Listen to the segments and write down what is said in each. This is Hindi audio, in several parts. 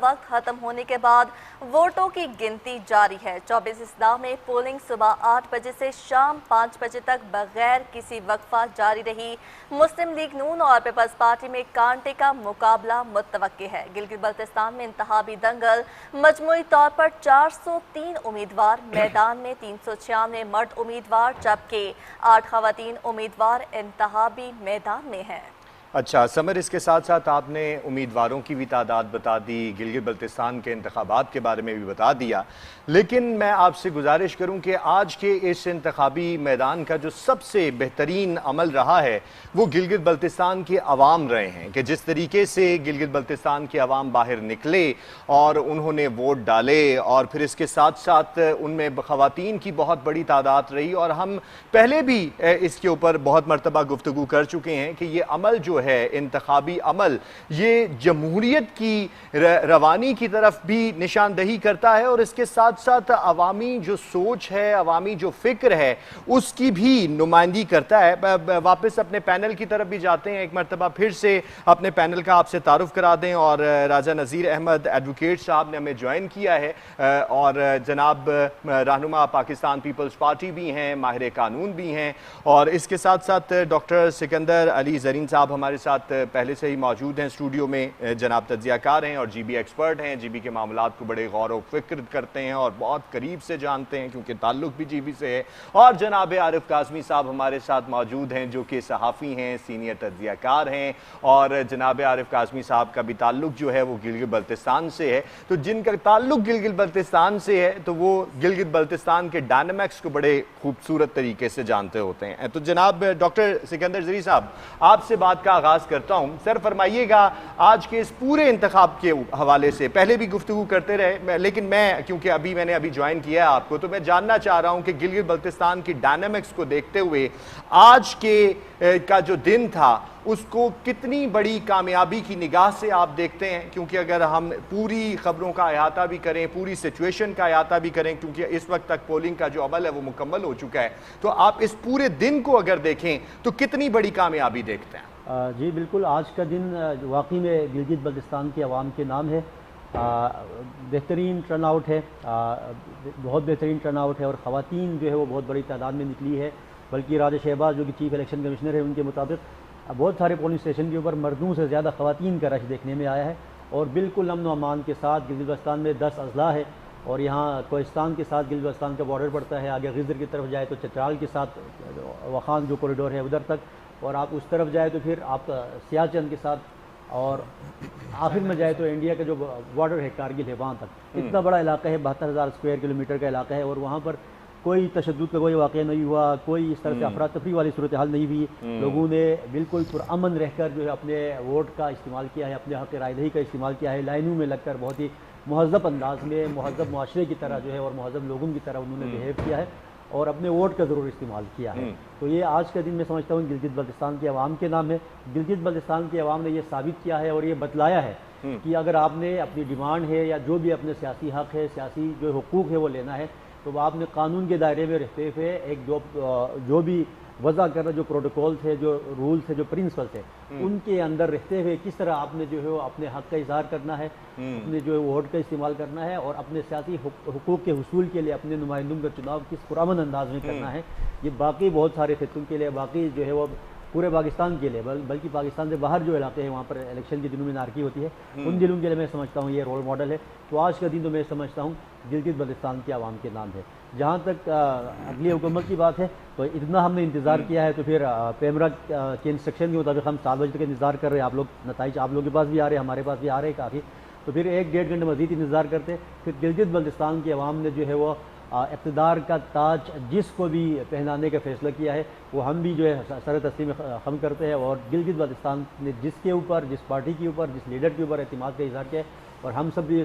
वक्त खत्म होने के बाद वोटों की गिनती जारी है। 24 अजला में पोलिंग सुबह 8 बजे से शाम 5 बजे तक बगैर किसी वक्फा जारी रही। मुस्लिम लीग नून और पीपल्स पार्टी में कांटे का मुकाबला मुतवक्की है। गिलगित बल्तिस्तान में इंतखाबी दंगल, मजमूई तौर पर 403 उम्मीदवार मैदान में, 396 मर्द उम्मीदवार जबकि 8 खवातीन उम्मीदवार इंतखाबी मैदान में हैं। अच्छा समर, इसके साथ साथ आपने उम्मीदवारों की भी तादाद बता दी, गिलगित बल्तिस्तान के इंतखाबात के बारे में भी बता दिया, लेकिन मैं आपसे गुजारिश करूं कि आज के इस इंतखाबी मैदान का जो सबसे बेहतरीन अमल रहा है वो गिलगित बल्तिस्तान के अवाम रहे हैं कि जिस तरीके से गिलगित बल्तिस्तान के अवाम बाहर निकले और उन्होंने वोट डाले और फिर इसके साथ साथ उनमें खवातीन की बहुत बड़ी तादाद रही। और हम पहले भी इसके ऊपर बहुत मरतबा गुफ्तगू कर चुके हैं कि ये अमल जो है इंतखाबी अमल, ये जमहूरियत की रवानी की तरफ भी निशानदही करता है और इसके साथ साथ अवामी जो सोच है, अवामी जो फिक्र है, उसकी भी नुमाइंदगी करता है। वापस अपने पैनल की तरफ भी जाते हैं, एक मरतबा फिर से अपने पैनल का आपसे तारुफ करा दें। और राजा नज़ीर अहमद एडवोकेट साहब ने हमें ज्वाइन किया है और जनाब रहनुमा पाकिस्तान पीपल्स पार्टी भी हैं, माहिर कानून भी हैं और इसके साथ साथ डॉक्टर सिकंदर अली ज़रीन साहब हमारे साथ पहले से ही मौजूद हैं स्टूडियो में। जनाब तज्जियाकार हैं और जीबी एक्सपर्ट हैं, जीबी के मामलात को बड़े गौर व फिक्र करते हैं और बहुत करीब से जानते हैं क्योंकि ताल्लुक भी जीबी से है। और जनाब आरिफ काज़मी साहब हमारे साथ मौजूद हैं जो कि सहाफ़ी हैं, सीनियर तज्जियाकार हैं और जनाब आरिफ काज़मी साहब का भी ताल्लुक जो है वो गिलगित बल्तिस्तान से है। तो जिनका ताल्लुक गिलगित बल्तिस्तान से है तो वो गिलगित बल्तिस्तान के डायनामिक्स को बड़े खूबसूरत तरीके से जानते होते हैं। तो जनाब डॉक्टर सिकंदर ज़री साहब, आपसे बात का आगाज़ करता हूं। सर फरमाइएगा, आज के इस पूरे इंतखाब के हवाले से पहले भी गुफ्तगू करते रहे, लेकिन मैं क्योंकि मैंने अभी ज्वाइन किया है आपको, तो मैं जानना चाह रहा हूं कि गिलगित बल्तिस्तान की डायनामिक्स को देखते हुए आज के का जो दिन था उसको कितनी बड़ी कामयाबी की निगाह से आप देखते हैं? क्योंकि अगर हम पूरी खबरों का अहाता भी करें, पूरी सिचुएशन का अहाता भी करें, क्योंकि इस वक्त तक पोलिंग का जो अमल है वो मुकम्मल हो चुका है, तो आप इस पूरे दिन को अगर देखें तो कितनी बड़ी कामयाबी देखते हैं? जी बिल्कुल, आज का दिन वाकई में गिलगित बल्तिस्तान के अवाम के नाम है। बेहतरीन टर्नआउट है, बहुत बेहतरीन टर्नआउट है और ख़वातीन जो है वो बहुत बड़ी तादाद में निकली है। बल्कि राजा शहबाज जो कि चीफ इलेक्शन कमिश्नर है उनके मुताबिक बहुत सारे पोलिंग स्टेशन के ऊपर मर्दों से ज़्यादा ख़वातीन का रश देखने में आया है और बिल्कुल अमन व अमान के साथ। गिलगित बल्तिस्तान में 10 अजला है और यहाँ कोहिस्तान के साथ गिलगित बल्तिस्तान का बॉर्डर पड़ता है। आगे गिजर की तरफ जाए तो चतराल के साथ वखान जो कॉरिडोर है उधर तक, और आप उस तरफ जाए तो फिर आप सियाचिन के साथ, और आखिर में जाए तो इंडिया का जो बॉर्डर है कारगिल है वहाँ तक। इतना बड़ा इलाका है, 72,000 स्क्वायर किलोमीटर का इलाका है और वहाँ पर कोई तशद्दुद का कोई वाक़या नहीं हुआ, कोई इस तरह से अफरा तफरी वाली सूरत हाल नहीं हुई। लोगों ने बिल्कुल पुरअमन रहकर जो है अपने वोट का इस्तेमाल किया है, अपने हक़ रायदही का इस्तेमाल किया है। लाइनों में लगकर बहुत ही महज़ब अंदाज में, महज़ब मुआशरे की तरह जो है और महज़ब लोगों की तरह उन्होंने बिहेव किया है और अपने वोट का ज़रूर इस्तेमाल किया है। तो ये आज का दिन मैं समझता हूँ गिलगित बल्तिस्तान के अवाम के नाम है। गिलगित बल्तिस्तान के अवाम ने ये साबित किया है और ये बतलाया है कि अगर आपने अपनी डिमांड है या जो भी अपने सियासी हक़ है, सियासी जो हुकूक़ है वो लेना है, तो आपने कानून के दायरे में रहते हुए एक जो भी वज़ा कर रहे जो प्रोटोकॉल थे, जो रूल्स थे, जो प्रिंसिपल थे, उनके अंदर रहते हुए किस तरह आपने जो है वो अपने हक़ का इज़हार करना है, अपने जो है वोट का इस्तेमाल करना है और अपने सियासी हुकूक़ के हुसूल के लिए अपने नुमाइंदों का चुनाव किस पुरअमन अंदाज में करना है। ये बाकी बहुत सारे खित्तों के लिए, बाकी जो है वो पूरे पाकिस्तान के लिए, बल्कि पाकिस्तान से बाहर जो इलाके हैं वहाँ पर इलेक्शन के दिनों में नारकी होती है, उन दिनों के लिए मैं समझता हूँ ये रोल मॉडल है। तो आज का दिन तो मैं समझता हूँ गिलगित बल्तिस्तान के अवाम के नाम है। जहाँ तक अगली हुकूमत की बात है तो इतना हमने इंतज़ार किया है, तो फिर पेमरा के इंस्ट्रक्शन के मुताबिक हम 7 बजे तक इंतज़ार कर रहे हैं। आप लोग नताइज आप लोगों के पास भी आ रहे हैं, हमारे पास भी आ रहे हैं काफ़ी, तो फिर 1-1.5 घंटे मज़ीद इंतज़ार करते। फिर गिलगित बल्तिस्तान के अवाम ने जो है वो इक़्तिदार का ताज जिसको भी पहनाने का फ़ैसला किया है वो हम भी जो है सर तस्लीम हम करते हैं। और गिलगित बल्तिस्तान ने जिसके ऊपर, जिस पार्टी के ऊपर, जिस लीडर के ऊपर एतमाद का इज़हार किया है और हम सब भी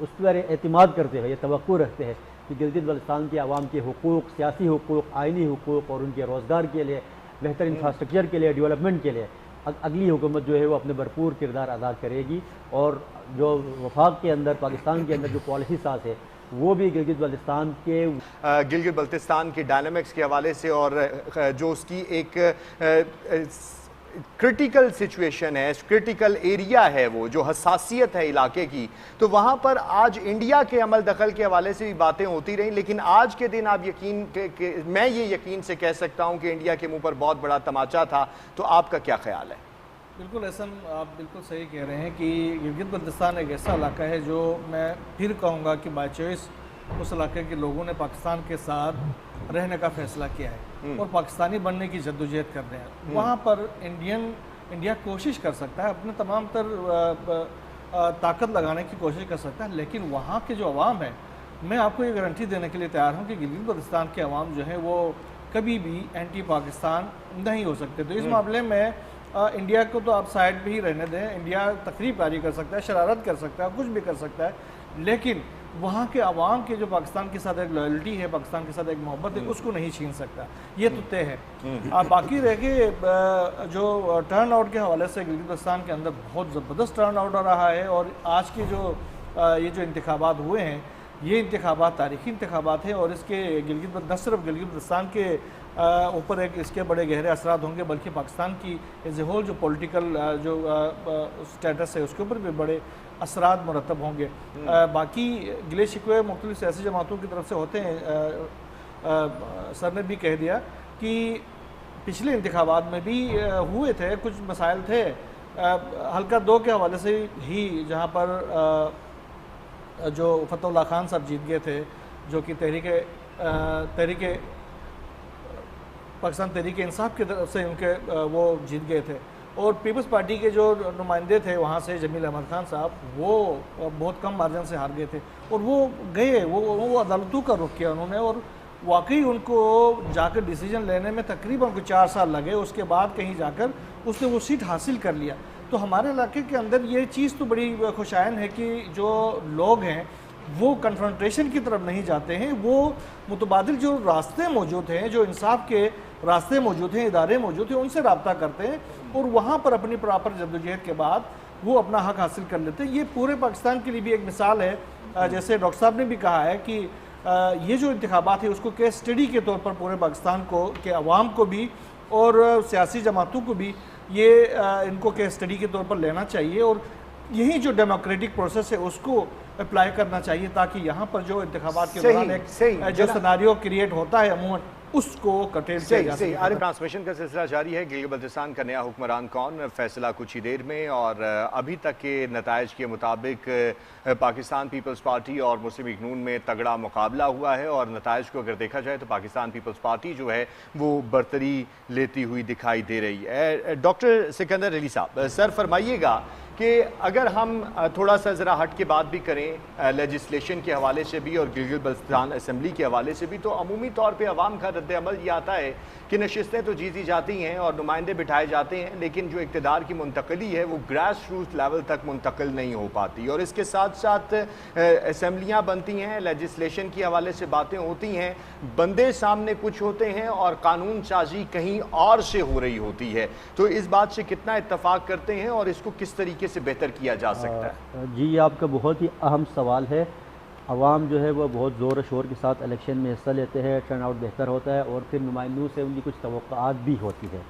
उस पर एतमाद करते हैं, ये तवक्कुर रखते हैं कि गिलगित बल्तिस्तान के अवाम के हुकूक़, सियासी हुकूक़, आइनी हुकूक़ और उनके रोज़गार के लिए, बेहतर इंफ्रास्ट्रक्चर के लिए, डेवलपमेंट के लिए अगली हुकूमत जो है वो अपने भरपूर किरदार अदा करेगी। और जो वफाक के अंदर, पाकिस्तान के अंदर जो पॉलिसी साज है वो भी गिलगित बल्तिस्तान के गिलगित बल्तिस्तान के डायनामिक्स के हवाले से और जो उसकी एक क्रिटिकल सिचुएशन है, क्रिटिकल एरिया है, वो जो हसासियत है इलाके की, तो वहाँ पर आज इंडिया के अमल दखल के हवाले से भी बातें होती रहीं, लेकिन आज के दिन आप मैं ये यकीन से कह सकता हूँ कि इंडिया के मुंह पर बहुत बड़ा तमाचा था। तो आपका क्या ख्याल है? बिल्कुल एहसन, आप बिल्कुल सही कह रहे हैं कि गिलगित बल्तिस्तान एक ऐसा इलाका है जो मैं फिर कहूँगा कि बाय चॉइस उस इलाके के लोगों ने पाकिस्तान के साथ रहने का फैसला किया है और पाकिस्तानी बनने की जद्दोजहद कर रहे हैं। वहाँ पर इंडिया कोशिश कर सकता है, अपने तमाम तर ताकत लगाने की कोशिश कर सकता है, लेकिन वहाँ के जो अवाम है, मैं आपको ये गारंटी देने के लिए तैयार हूँ कि गिलगित बल्तिस्तान के अवाम जो है वो कभी भी एंटी पाकिस्तान नहीं हो सकते। तो इस मामले में इंडिया को तो आप साइड पे ही रहने दें। इंडिया तकरीब जारी कर सकता है, शरारत कर सकता है, कुछ भी कर सकता है, लेकिन वहाँ के अवाम के जो पाकिस्तान के साथ एक लॉयल्टी है, पाकिस्तान के साथ एक मोहब्बत है, उसको नहीं छीन सकता। ये तो तय है। आप बाकी रह के जो टर्न आउट के हवाले से गिलगित बल्तिस्तान के अंदर बहुत ज़बरदस्त टर्न आउट रहा है और आज के जो ये जो इंतखाबात हुए हैं, ये इंतखाबात तारीखी इंतखाबात हैं और इसके न सिर्फ गिलगित बल्तिस्तान के ऊपर एक इसके बड़े गहरे असरात होंगे, बल्कि पाकिस्तान की एज ए होल जो पॉलिटिकल जो स्टेटस है उसके ऊपर भी बड़े असरात मुरतब होंगे। बाकी गिले शिकवे मुख्तलिफ सियासी जमातों की तरफ से होते हैं। सर ने भी कह दिया कि पिछले इंतखाबात में भी हुए थे, कुछ मसाइल थे हल्का 2 के हवाले से ही, जहाँ पर जो फतहुल्लाह खान साहब जीत गए थे, जो कि पाकिस्तान तहरीक इंसाफ की तरफ से उनके वो जीत गए थे, और पीपल्स पार्टी के जो नुमाइंदे थे वहाँ से जमील अहमद खान साहब, वो बहुत कम मार्जिन से हार गए थे और वो गए, वो अदालतों का रुख किया उन्होंने और वाकई उनको जाकर डिसीजन लेने में तकरीबन उनको 4 साल लगे। उसके बाद कहीं जाकर उसने वो सीट हासिल कर लिया। तो हमारे इलाके के अंदर ये चीज़ तो बड़ी खुशायन है कि जो लोग हैं वो कन्फ्रंटेशन की तरफ नहीं जाते हैं, वो मुतबादिल जो रास्ते मौजूद हैं, जो इंसाफ के रास्ते मौजूद हैं, इदारे मौजूद हैं, उनसे रब्ता करते हैं और वहाँ पर अपनी प्रॉपर जद्दोजहद के बाद वो अपना हक हासिल कर लेते हैं। ये पूरे पाकिस्तान के लिए भी एक मिसाल है। जैसे डॉक्टर साहब ने भी कहा है कि ये जो इंतखाबात है उसको केस स्टडी के तौर पर पूरे पाकिस्तान को के अवाम को भी और सियासी जमातों को भी ये इनको केस स्टडी के तौर पर लेना चाहिए और यही जो डेमोक्रेटिक प्रोसेस है उसको अप्लाई करना चाहिए, ताकि यहाँ पर जो इंतखाबात के दौरान एक जो सिनारियो क्रिएट होता है अमूमन उसको कटेल किया जा सके। आगे ट्रांसमिशन का सिलसिला जारी है। गिलगित बल्तिस्तान का नया हुक्मरान कौन, फैसला कुछ ही देर में, और अभी तक के नताइज के मुताबिक पाकिस्तान पीपल्स पार्टी और मुस्लिम लीग नून में तगड़ा मुकाबला हुआ है और नताइज को अगर देखा जाए तो पाकिस्तान पीपल्स पार्टी जो है वो बरतरी लेती हुई दिखाई दे रही है। डॉक्टर सिकंदर अली साहब, सर फरमाइएगा कि अगर हम थोड़ा सा ज़रा हट के बात भी करें लेजिस्लेशन के हवाले से भी और गिलगित बल्तिस्तान असेंबली के हवाले से भी, तो अमूमी तौर पे अवाम का रद्द अमल ये आता है कि नशिस्तें तो जीती जाती हैं और नुमाइंदे बिठाए जाते हैं, लेकिन जो इक़्तिदार की मुंतकली है वो ग्रास रूट लेवल तक मुंतकिल नहीं हो पाती और इसके साथ साथ असेंबलियाँ बनती हैं, लेजिस्लेशन के हवाले से बातें होती हैं, बंदे सामने कुछ होते हैं और कानून साजी कहीं और से हो रही होती है। तो इस बात से कितना इत्तफाक करते हैं और इसको किस तरीके से बेहतर किया जा सकता है? जी, आपका बहुत ही अहम सवाल है। अवाम जो है वो बहुत ज़ोर शोर के साथ इलेक्शन में हिस्सा लेते हैं, टर्न आउट बेहतर होता है और फिर नुमाइंदों से उनकी कुछ तवक्कुआत भी होती है।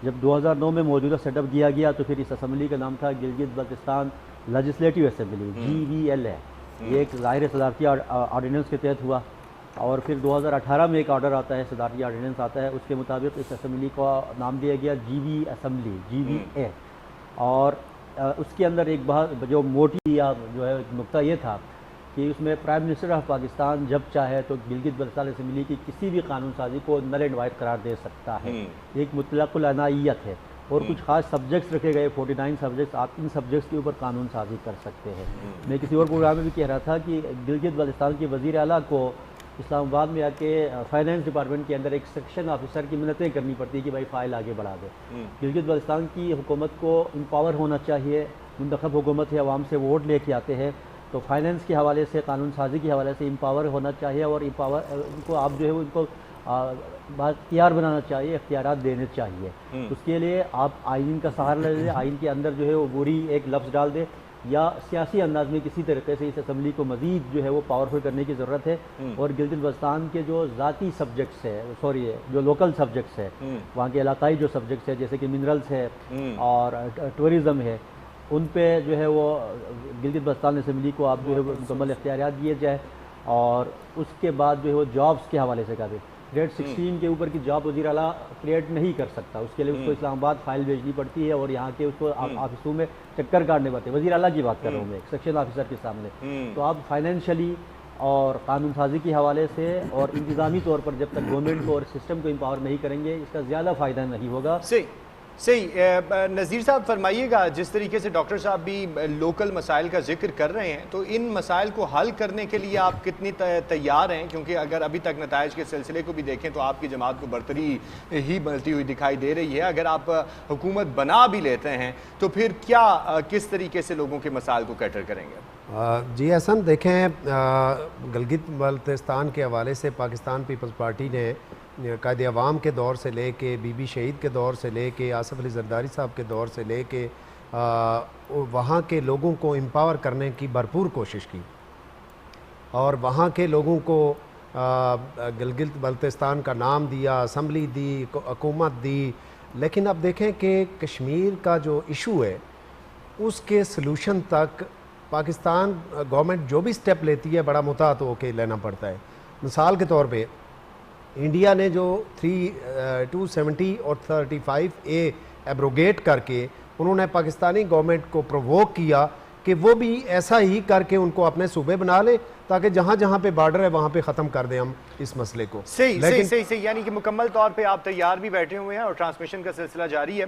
जब 2009 में मौजूदा सेटअप दिया गया तो फिर इस असम्बली का नाम था Gilgit Baltistan legislative assembly, GBL है। ये एक ज़ाहिर सदारती ऑर्डिनेंस के तहत हुआ और फिर 2018 में एक ऑर्डर आता है, सदारती ऑर्डिनेंस आता है, उसके मुताबिक इस असम्बली का नाम दिया गया GB असम्बली, GBA। और उसके अंदर एक बात जो मोटी या जो है नुक्ता ये था कि उसमें प्राइम मिनिस्टर ऑफ पाकिस्तान जब चाहे तो गिलगित बल्तिस्तान असेंबली की किसी भी कानून साजी को नल एंड वाइड करार दे सकता है। एक मुतलकुल अनाइयत है और कुछ खास सब्जेक्ट्स रखे गए, 49 सब्जेक्ट्स, आप इन सब्जेक्ट्स के ऊपर कानून साजी कर सकते हैं। मैं किसी और प्रोग्राम में भी कह रहा था कि गिलगित बल्तिस्तान के वज़ीर आला को इस्लामाबाद में आके फाइनेंस डिपार्टमेंट के अंदर एक सेक्शन ऑफिसर की मिन्नतें करनी पड़ती कि भाई फ़ाइल आगे बढ़ा दे। गिलगित बल्तिस्तान की हुकूमत को एम्पावर होना चाहिए, मुंतखब हुकूमत है, अवाम से वोट लेके आते हैं, तो फाइनेंस के हवाले से, कानून साजी के हवाले से एम्पावर होना चाहिए और उनको आप जो है वो उनको बाख्तियार बनाना चाहिए, इख्तियारात देने चाहिए। उसके लिए आप आइन का सहारा ले लें, आइन के अंदर जो है वो बुरी एक लफ्ज़ डाल दें या सियासी अंदाज में किसी तरीके से इस असम्बली को मज़ीद जो है वो पावरफुल करने की ज़रूरत है। और गिलगित बल्तिस्तान के जो ज़ाती सब्जेक्ट्स है, सॉरी जो लोकल सब्जेक्ट्स है, वहाँ के इलाकाई जो सब्जेक्ट्स है जैसे कि मिनरल्स है और टूरिज़म है, उन पे जो है वो गिलगित बल्तिस्तान असम्बली को आप जो है मुकम्मल इख्तियारियात दिए जाए। और उसके बाद जो है वो जॉब्स के हवाले से का भी ग्रेड 16 के ऊपर की जॉब वज़ीर आला क्रिएट नहीं कर सकता, उसके लिए उसको इस्लामाबाद फाइल भेजनी पड़ती है और यहाँ के उसको ऑफिसों में चक्कर काटने पड़ते हैं। वज़ीर आला की बात कर रहा हूँ मैं, सेक्शन ऑफिसर के सामने। तो आप फाइनेंशियली और कानून साजी के हवाले से और इंतज़ामी तौर पर जब तक गवर्नमेंट को और सिस्टम को एम्पावर नहीं करेंगे, इसका ज़्यादा फ़ायदा नहीं होगा। सही नज़ीर साहब फरमाइएगा, जिस तरीके से डॉक्टर साहब भी लोकल मसाइल का जिक्र कर रहे हैं, तो इन मसाइल को हल करने के लिए आप कितनी तैयार हैं? क्योंकि अगर अभी तक नताइज के सिलसिले को भी देखें तो आपकी जमात को बरतरी ही बनती हुई दिखाई दे रही है। अगर आप हुकूमत बना भी लेते हैं तो फिर क्या किस तरीके से लोगों के मसाइल को कैटर करेंगे? जी हसन, देखें गिलगित बल्तिस्तान के हवाले से पाकिस्तान पीपल्स पार्टी ने कायदे अवाम के दौर से ले के बीबी शहीद के दौर से ले के आसिफ अली जरदारी साहब के दौर से ले के वहाँ के लोगों को एम्पावर करने की भरपूर कोशिश की और वहाँ के लोगों को गिलगित बल्तिस्तान का नाम दिया, असम्बली दी, हुकूमत दी। लेकिन अब देखें कि कश्मीर का जो इशू है उसके सलूशन तक पाकिस्तान गवर्नमेंट जो भी स्टेप लेती है बड़ा मुताहत होकर लेना पड़ता है। मिसाल के तौर पे इंडिया ने जो 270 और 35A एब्रोगेट करके उन्होंने पाकिस्तानी गवर्नमेंट को प्रोवोक किया कि वो भी ऐसा ही करके उनको अपने सूबे बना ले ताकि जहाँ जहाँ पे बॉर्डर है वहाँ पे ख़त्म कर दें हम इस मसले को। सही, यानी कि मुकम्मल तौर पे आप तैयार भी बैठे हुए हैं और ट्रांसमिशन का सिलसिला जारी है।